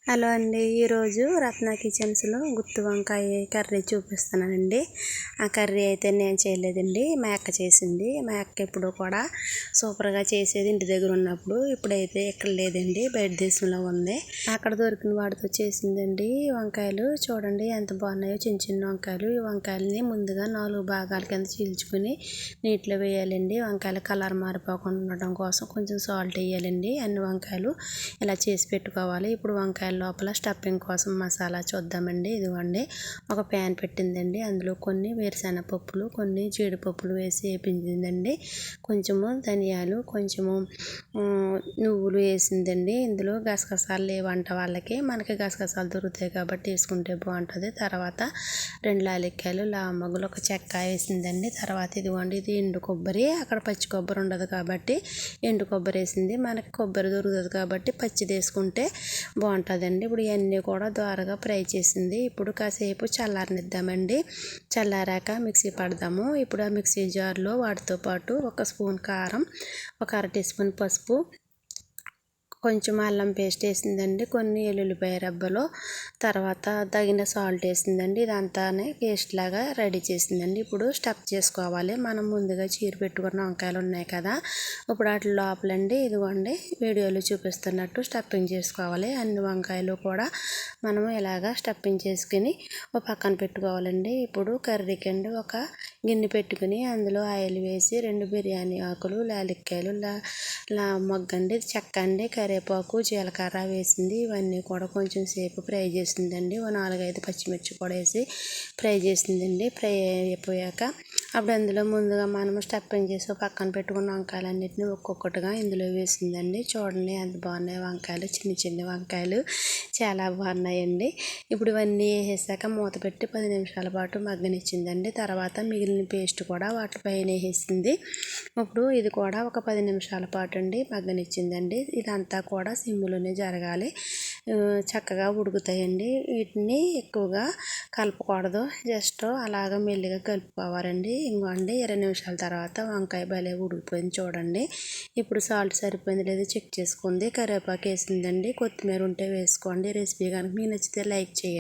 Hello అండి, ఈరోజు రత్న కిచెన్స్లో గుత్తి వంకాయ కర్రీ చూపిస్తున్నానండి. ఆ కర్రీ అయితే నేను చేయలేదండి, మా అక్క చేసింది. మా అక్క ఎప్పుడు కూడా సూపర్గా చేసేది ఇంటి దగ్గర ఉన్నప్పుడు. ఇప్పుడైతే ఇక్కడ లేదండి, బయట దేశంలో ఉంది. అక్కడ దొరికిన వాటితో చేసిందండి. వంకాయలు చూడండి ఎంత బాగున్నాయో, చిన్న చిన్న వంకాయలు. ఈ వంకాయలని ముందుగా 4 భాగాల కింద చీల్చుకుని నీటిలో వేయాలండి. వంకాయల కలర్ మారిపోకుండా ఉండడం కోసం కొంచెం సాల్ట్ వేయాలండి. అన్ని వంకాయలు ఇలా చేసి పెట్టుకోవాలి. ఇప్పుడు వంకాయలు లోపల స్టఫింగ్ కోసం మసాలా చూద్దామండి. ఇదిగోండి, ఒక ప్యాన్ పెట్టిందండి. అందులో కొన్ని వేరుశెనగ పప్పులు, కొన్ని జీడిపప్పులు వేసి వేపించిందండి. కొంచెము ధనియాలు, కొంచెము నువ్వులు వేసిందండి. ఇందులో గసగసాలు లేవంట వాళ్ళకి, మనకి గసగసాలు దొరుకుతాయి కాబట్టి వేసుకుంటే బాగుంటుంది. తర్వాత 2 యాలక్కాయలు, లవంగాలు, ఒక చెక్క వేసిందండి. తర్వాత ఇదిగోండి, ఇది ఎండు కొబ్బరి. అక్కడ పచ్చి కొబ్బరి ఉండదు కాబట్టి ఎండు కొబ్బరి వేసింది. మనకి కొబ్బరి దొరుకుతుంది కాబట్టి పచ్చిది వేసుకుంటే బాగుంటుంది. ఇప్పుడు ఇవన్నీ కూడా దోరగా ఫ్రై చేసింది. ఇప్పుడు కాసేపు చల్లారనిద్దామండి. చల్లారాక మిక్సీ పడదాము. ఇప్పుడు ఆ మిక్సీ జార్లో వాటితో పాటు 1 స్పూన్ కారం, ఒక 1/2 టీ స్పూన్ పసుపు, కొంచెం అల్లం పేస్ట్ వేసిందండి, కొన్ని ఎల్లుల్లిపాయ రబ్బలు, తర్వాత తగిన సాల్ట్ వేసిందండి. ఇదంతానే పేస్ట్ లాగా రెడీ చేసిందండి. ఇప్పుడు స్టఫ్ చేసుకోవాలి. మనం ముందుగా చీర పెట్టుకున్న వంకాయలు ఉన్నాయి కదా, ఇప్పుడు వాటి లోపలండి ఇదిగోండి వీడియోలో చూపిస్తున్నట్టు స్టఫింగ్ చేసుకోవాలి. అన్ని వంకాయలు కూడా మనము ఇలాగా స్టఫింగ్ చేసుకుని ఒక పక్కన పెట్టుకోవాలండి. ఇప్పుడు కర్రీకి అండి ఒక గిన్నె పెట్టుకుని అందులో ఆయిల్ వేసి 2 బిర్యానీ ఆకులు, యాలక్కాయలు, మొగ్గండి, చెక్క అండి, కరివేపాకు, జీలకర్ర వేసింది. ఇవన్నీ కూడా కొంచెం సేపు ఫ్రై చేసిందండి. 4-5 పచ్చిమిర్చి కూడా వేసి ఫ్రై చేసిందండి. ఫ్రై అయిపోయాక అప్పుడు అందులో ముందుగా మనం స్టఫింగ్ చేసి పక్కన పెట్టుకున్న వంకాయలన్నింటినీ ఒక్కొక్కటిగా ఇందులో వేసిందండి. చూడండి ఎంత బాగున్నాయి వంకాయలు, చిన్న చిన్న వంకాయలు చాలా బాగున్నాయండి. ఇప్పుడు ఇవన్నీ వేసాక మూత పెట్టి 10 నిమిషాల పాటు మగ్గనిచ్చిందండి. తర్వాత మిగిలిన పేస్ట్ కూడా వాటిపైన వేసింది. ఇప్పుడు ఇది కూడా ఒక 10 నిమిషాల పాటు అండి మగ్గనిచ్చిందండి. ఇదంతా కూడా సిమ్లోనే జరగాలి, చక్కగా ఉడుకుతాయండి. వీటిని ఎక్కువగా కలపకూడదు, జస్ట్ అలాగ మెల్లిగా కలుపుకోవాలండి. ఇంకోండి 20 నిమిషాల తర్వాత వంకాయ భలే ఉడికిపోయింది చూడండి. ఇప్పుడు సాల్ట్ సరిపోయింది లేదో చెక్ చేసుకుంది. కరివేపాకు వేసిందండి, కొత్తిమీర ఉంటే వేసుకోండి. రెసిపీ కనుక మీకు నచ్చితే లైక్ చేయండి.